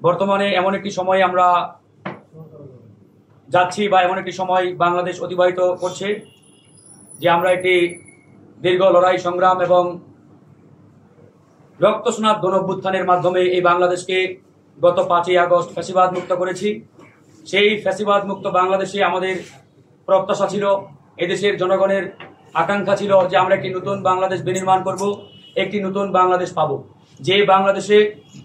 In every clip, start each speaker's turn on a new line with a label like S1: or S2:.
S1: বর্তমানে এমন একটি সময় আমরা যাচ্ছি বা এমন একটি সময় বাংলাদেশ অতিবাহিত করছে যে আমরা একটি দীর্ঘ লড়াই সংগ্রাম এবং রক্তস্নাত গণঅভ্যুত্থানের মাধ্যমে এই বাংলাদেশকে গত 5ই আগস্ট ফ্যাসিবাদ মুক্ত করেছি। সেই ফ্যাসিবাদ মুক্ত বাংলাদেশে আমাদের প্রত্যাশা ছিল, এদেশের জনগণের আকাঙ্ক্ষা ছিল যে আমরা একটি নতুন বাংলাদেশ বিনির্মাণ করব, একটি নতুন বাংলাদেশ পাবো, যে বাংলাদেশে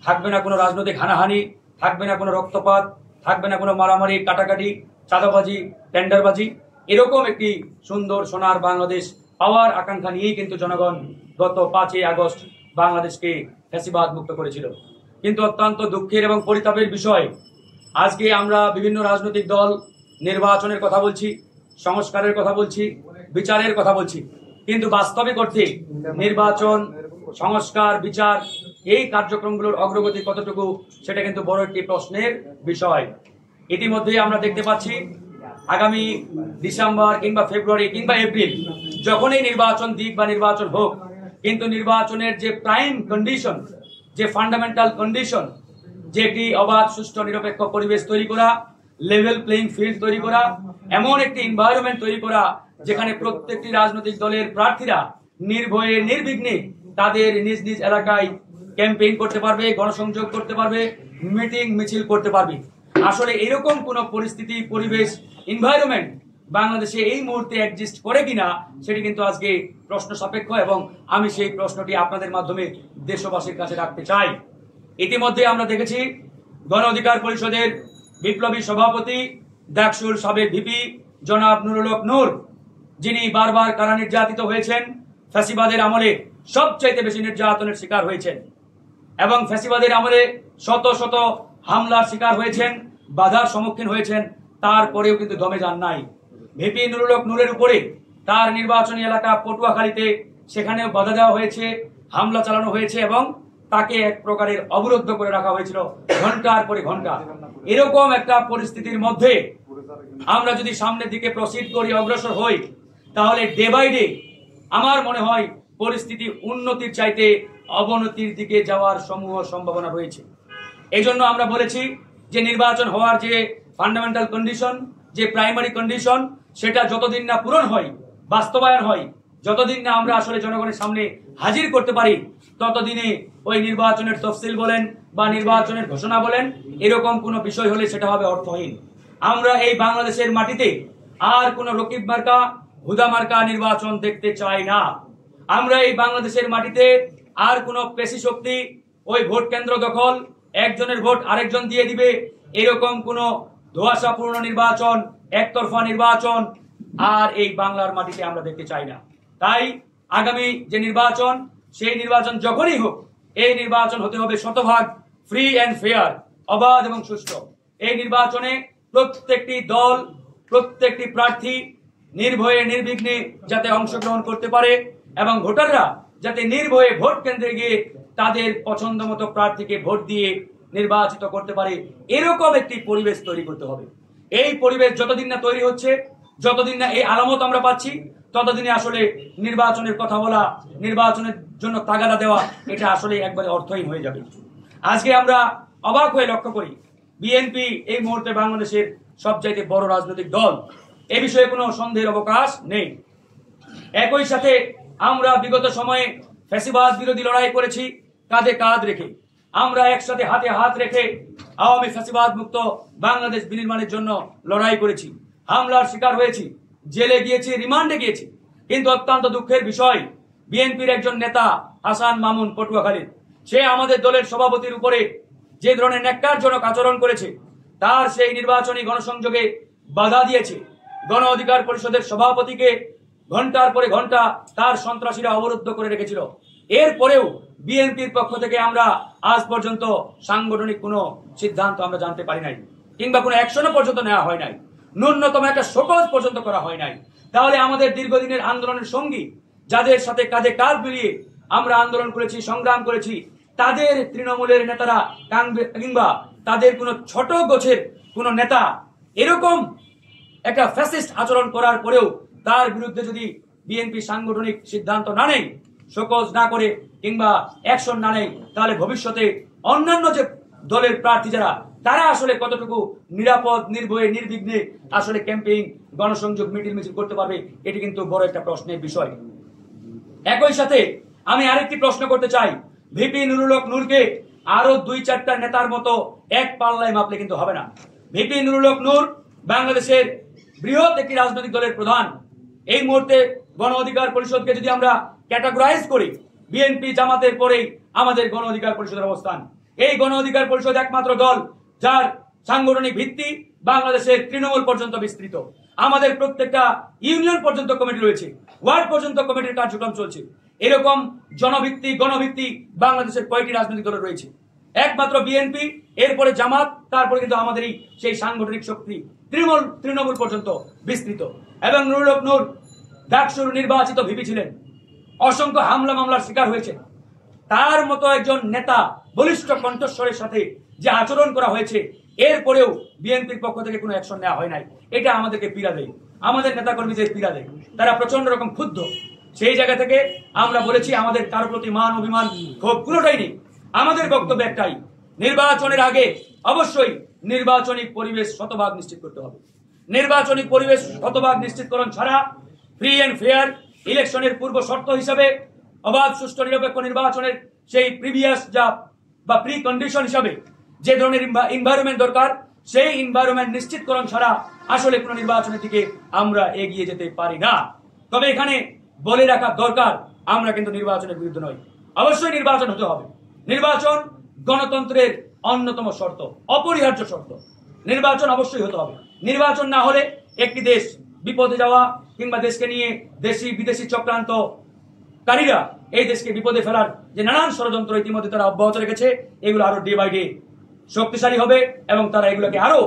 S1: থাকবে না কোনো রাজনৈতিক হানাহানি, থাকবে না কোনো রক্তপাত, থাকবে না কোনো মারামারি কাটাকাটি, চাঁদাবাজি, টেন্ডারবাজি। এরকম একটি সুন্দর সোনার বাংলাদেশ পাওয়ার আকাঙ্ক্ষা নিয়েই কিন্তু জনগণ গত 5ই আগস্ট বাংলাদেশকে ফ্যাসিবাদ মুক্ত করেছিল। কিন্তু অত্যন্ত দুঃখের এবং পরিতাপের বিষয়, আজকে আমরা বিভিন্ন রাজনৈতিক দল নির্বাচনের কথা বলছি, সংস্কারের কথা বলছি, বিচারের কথা বলছি, কিন্তু বাস্তবিক অর্থে নির্বাচন, সংস্কার, বিচার এই কার্যক্রমগুলোর অগ্রগতি কতটুকু সেটা কিন্তু বড় একটি প্রশ্নের বিষয়। ইতিমধ্যে আমরা দেখতে পাচ্ছি আগামী ডিসেম্বর কিংবা ফেব্রুয়ারি কিংবা এপ্রিল যখনই নির্বাচন দিক বা নির্বাচন হোক, কিন্তু নির্বাচনের যে প্রাইম কন্ডিশন, যে ফান্ডামেন্টাল কন্ডিশন, যে একটি অবাধ সুষ্ঠু নিরপেক্ষ পরিবেশ তৈরি করা, লেভেল প্লেইং ফিল্ড তৈরি করা, এমন একটি এনভায়রনমেন্ট তৈরি করা যেখানে প্রত্যেকটি রাজনৈতিক দলের প্রার্থীরা নির্ভয়ে নির্বিঘ্নে তাদের নিজ নিজ এলাকায় ক্যাম্পেইন করতে পারবে, গণসংযোগ করতে পারবে, মিটিং মিছিল করতে পারবে। আসলে এরকম কোন পরিস্থিতি, পরিবেশ, এনভায়রনমেন্ট বাংলাদেশে এই মুহূর্তে এক্সিস্ট করে কিনা সেটি কিন্তু আজকে প্রশ্ন সাপেক্ষ, এবং আমি সেই প্রশ্নটি আপনাদের মাধ্যমে দেশবাসীর কাছে রাখতে চাই। ইতিমধ্যে আমরা দেখেছি গণ অধিকার পরিষদের বিপ্লবী সভাপতি, ডাকসুর সাবেক ভিপি জনাব নুরুল হক নূর, যিনি বারবার কারা নির্যাতিত হয়েছেন, ফ্যাসিবাদের আমলে সবচাইতে বেশি নির্যাতনের শিকার হয়েছেন এবং ফ্যাসিবাদের আমলে শত শত হামলার শিকার হয়েছেন, বাধার সম্মুখীন হয়েছেন, তারপরেও কিন্তু দমে যান নাই। ভিপি নুরুল হক নূরের উপরে তার নির্বাচনী এলাকা পটুয়াখালীতে সেখানেও বাধা দেওয়া হয়েছে, হামলা চালানো হয়েছে এবং তাকে এক প্রকারের অবরুদ্ধ করে রাখা হয়েছিল ঘন্টার পরে ঘন্টা। এরকম একটা পরিস্থিতির মধ্যে আমরা যদি সামনের দিকে প্রসিড করি, অগ্রসর হই, তাহলে ডে বাই ডে আমার মনে হয় পরিস্থিতি উন্নতির চাইতে অবনতির দিকে যাওয়ার সমূহ সম্ভাবনা রয়েছে। এই জন্য আমরা বলেছি যে নির্বাচন হওয়ার যে ফান্ডামেন্টাল কন্ডিশন, যে প্রাইমারি কন্ডিশন, সেটা যতদিন না পূরণ হয়, বাস্তবায়ন হয়, যতদিন না আমরা আসলে জনগণের সামনে হাজির করতে পারি, ততদিনে ওই নির্বাচনের তফসিল বলেন বা নির্বাচনের ঘোষণা বলেন, এরকম কোনো বিষয় হলে সেটা হবে অর্থহীন। আমরা এই বাংলাদেশের মাটিতে আর কোনো রকিব মার্কা, হুদা মার্কা নির্বাচন দেখতে চাই না। আমরা এই বাংলাদেশের মাটিতে আর কোনো পেশি শক্তি ওই ভোট কেন্দ্র দখল, একজনের ভোট আরেকজন দিয়ে দিবে, এরকম কোনো ধোঁয়াশাপূর্ণ নির্বাচন, একতরফা নির্বাচন আর এই বাংলার মাটিতে আমরা দেখতে চাই না। তাই আগামী যে নির্বাচন, সেই নির্বাচন যখনই হোক, এই নির্বাচন হতে হবে শতভাগ ফ্রি অ্যান্ড ফেয়ার, অবাধ এবং সুষ্ঠু। এই নির্বাচনে প্রত্যেকটি দল, প্রত্যেকটি প্রার্থী নির্ভয়ে নির্বিঘ্নে যাতে অংশগ্রহণ করতে পারে এবং ভোটাররা যাতে নির্ভয়ে ভোট কেন্দ্রে গিয়ে তাদের পছন্দ মতো প্রার্থীকে ভোট দিয়ে নির্বাচিত করতে পারে, এরকম একটি পরিবেশ তৈরি করতে হবে। এই পরিবেশ যতদিন না তৈরি হচ্ছে, যতদিন না এই আলামত আমরা পাচ্ছি, ততদিনে আসলে নির্বাচনের কথা বলা, নির্বাচনের জন্য তাগাদা দেওয়া, এটা আসলে একবারে অর্থহীন হয়ে যাবে। আজকে আমরা অবাক হয়ে লক্ষ্য করি, বিএনপি এই মুহূর্তে বাংলাদেশের সবচাইতে বড় রাজনৈতিক দল, এ বিষয়ে কোনো সন্দেহের অবকাশ নেই। একই সাথে আমরা বিগত সময়ে ফ্যাসিবাদ বিরোধী লড়াই করেছি কাঁধে কাঁধ রেখে। আমরা একসাথে হাতে হাত রেখে আওয়ামী ফ্যাসিবাদ মুক্ত বাংলাদেশ বিনির্মাণের জন্য লড়াই করেছি, হামলার শিকার হয়েছি, জেলে গিয়েছি, রিমান্ডে গিয়েছি। কিন্তু অত্যন্ত দুঃখের বিষয়, বিএনপির একজন নেতা হাসান মামুন পটুয়াখালীর, সে আমাদের দলের সভাপতির উপরে যে ধরনের ন্যাক্কারজনক আচরণ করেছে, তার সেই নির্বাচনী গণসংযোগে বাধা দিয়েছে, গণ অধিকার পরিষদের সভাপতিকে ঘন্টার পরে ঘন্টা তার সন্ত্রাসীরা অবরুদ্ধ করে রেখেছিল। এরপরেও বিএনপির পক্ষ থেকে আমরা আজ পর্যন্ত সাংগঠনিক কোনো সিদ্ধান্ত আমরা জানতে পারি নাই, কিংবা কোনো অ্যাকশনও পর্যন্ত নেওয়া হয় নাই, ন্যূনতম একটা শোকজ পর্যন্ত করা হয় নাই। তাহলে আমাদের দীর্ঘদিনের আন্দোলনের সঙ্গী, যাদের সাথে কাঁধে কাঁধ মিলিয়ে আমরা আন্দোলন করেছি, সংগ্রাম করেছি, তাদের তৃণমূলের নেতারা কিংবা তাদের কোনো ছোট গোছের কোনো নেতা এরকম একটা ফ্যাসিস্ট আচরণ করার পরেও তার বিরুদ্ধে যদি বিএনপি সাংগঠনিক সিদ্ধান্ত না নেয়, শোকজ না করে কিংবা অ্যাকশন না নেয়, তাহলে ভবিষ্যতে অন্যান্য যে দলের প্রার্থী যারা তারা আসলে কতটুকু নিরাপদ, নির্ভয়ে, নির্বিঘ্নে আসলে ক্যাম্পেইন, গণসংযোগ, মিছিল করতে পারবে, এটি কিন্তু বড় একটা প্রশ্নের বিষয়। একই সাথে আমি আরেকটি প্রশ্ন করতে চাই, ভিপি নুরুল হক নূরকে আরো 2-4টা নেতার মতো এক পাল্লায় মাপলে কিন্তু হবে না। ভিপি নুরুল হক নূর বাংলাদেশের বৃহৎ একটি রাজনৈতিক দলের প্রধান। এই মুহূর্তে গণ অধিকার পরিষদকে যদি আমরা ক্যাটাগরাইজ করি, বিএনপি জামাতের পরেই আমাদের গণ অধিকার পরিষদের অবস্থান। এই গণ অধিকার পরিষদ একমাত্র দল যার সাংগঠনিক ভিত্তি বাংলাদেশের তৃণমূল পর্যন্ত বিস্তৃত। আমাদের প্রত্যেকটা ইউনিয়ন পর্যন্ত কমিটি রয়েছে, ওয়ার্ড পর্যন্ত কমিটির কার্যক্রম চলছে। এরকম জনভিত্তি, গণভিত্তি বাংলাদেশের কয়টি রাজনৈতিক দল রয়েছে? একমাত্র বিএনপি, এরপরে জামাত, তারপরে কিন্তু আমাদেরই সেই সাংগঠনিক শক্তি তৃণমূল পর্যন্ত বিস্তৃত। এবং নুরুল হক নূর ডাকসুর নির্বাচিত ভিপি ছিলেন, অসংখ্য হামলা মামলার শিকার হয়েছে। তার মতো একজন নেতা বলিষ্ঠ কণ্ঠস্বরের সাথে যে আচরণ করা হয়েছে, এরপরেও বিএনপির পক্ষ থেকে কোনো অ্যাকশন নেওয়া হয় নাই। এটা আমাদেরকে পীড়া দেয়, আমাদের নেতাকর্মীদের পীড়া দেয়। তারা প্রচন্ড রকম ক্ষুব্ধ। সেই জায়গা থেকে আমরা বলেছি আমাদের কারো প্রতি মান, অভিমান, ক্ষোভ কোনোটাই নেই। আমাদের বক্তব্য একটাই, নির্বাচনের আগে অবশ্যই নির্বাচনী পরিবেশ শতভাগ নিশ্চিত করতে হবে। নির্বাচনী পরিবেশ শতভাগ নিশ্চিতকরণ ছাড়া ফ্রি এন্ড ফেয়ার ইলেকশনের পূর্ব শর্ত হিসাবে অবাধ, সুষ্ঠু, নিরপেক্ষ নির্বাচনের সেই প্রিভিয়াস বা প্রি কন্ডিশন হিসাবে যে ধরনের এনভায়রনমেন্ট দরকার, সেই এনভায়রনমেন্ট নিশ্চিতকরণ ছাড়া আসলে কোনো নির্বাচনের দিকে আমরা এগিয়ে যেতে পারি না। তবে এখানে বলে রাখা দরকার, আমরা কিন্তু নির্বাচনের বিরুদ্ধে নই। অবশ্যই নির্বাচন হতে হবে। নির্বাচন গণতন্ত্রের অন্যতম শর্ত, অপরিহার্য শর্ত। নির্বাচন অবশ্যই হতে হবে। নির্বাচন না হলে একটি দেশ বিপদে যাওয়া, কিংবা দেশকে নিয়ে দেশি বিদেশি চক্রান্তকারীরা এই দেশকে বিপদে ফেলার যে নানান ষড়যন্ত্র ইতিমধ্যে তারা অব্যাহত রেখেছে, এগুলো আরো ডে বাই ডে শক্তিশালী হবে এবং তারা এগুলোকে আরো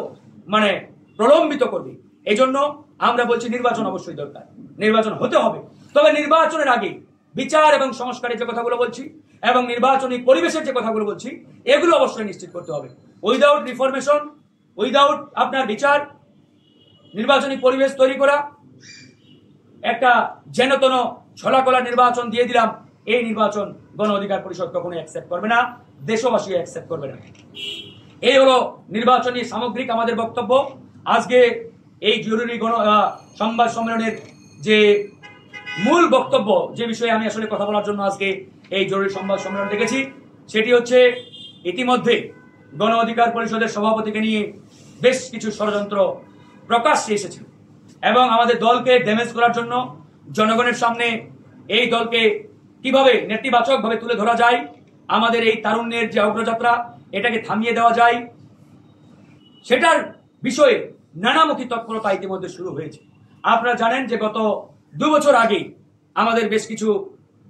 S1: প্রলম্বিত করবে। এই জন্য আমরা বলছি নির্বাচন অবশ্যই দরকার, নির্বাচন হতে হবে। তবে নির্বাচনের আগে বিচার এবং সংস্কারের যে কথাগুলো বলছি এবং নির্বাচনী পরিবেশের যে কথাগুলো বলছি, এগুলো অবশ্যই নিশ্চিত করতে হবে। উইদাউট রিফরমেশন, উইদাউট আপনার বিচার, নির্বাচনী পরিবেশ তৈরি করা, একটা যেনতন ছলাকলা নির্বাচন দিয়ে দিলাম, এই নির্বাচন গণ অধিকার পরিষদ কখনো অ্যাকসেপ্ট করবে না, দেশবাসী অ্যাকসেপ্ট করবে না। এই হলো নির্বাচনী সামগ্রিক আমাদের বক্তব্য। আজকে এই জরুরি সংবাদ সম্মেলনের যে মূল বক্তব্য, যে বিষয়ে আমি আসলে কথা বলার জন্য আজকে এই জরুরি সংবাদ সম্মেলন ডেকেছি, সেটি হচ্ছে ইতিমধ্যে গণ অধিকার পরিষদের সভাপতিকে নিয়ে বেশ কিছু ষড়যন্ত্র প্রকাশ্যে এসেছে এবং আমাদের দলকে ড্যামেজ করার জন্য জনগণের সামনে এই দলকে কিভাবে নেতিবাচকভাবে তুলে ধরা যায়, আমাদের এই তারুণ্যের যে অগ্রযাত্রা, এটাকে থামিয়ে দেওয়া যায়, সেটার বিষয়ে নানামুখী তৎপরতা ইতিমধ্যে শুরু হয়েছে। আপনারা জানেন যে গত 2 বছর আগে আমাদের বেশ কিছু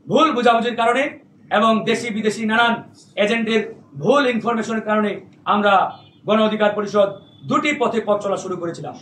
S1: ভুল বুঝাবুঝির কারণে এবং দেশি বিদেশি নানান এজেন্টের ভুল ইনফরমেশনের কারণে আমরা গণ অধিকার পরিষদ 2টি পথে পথ চলা শুরু করেছিলাম।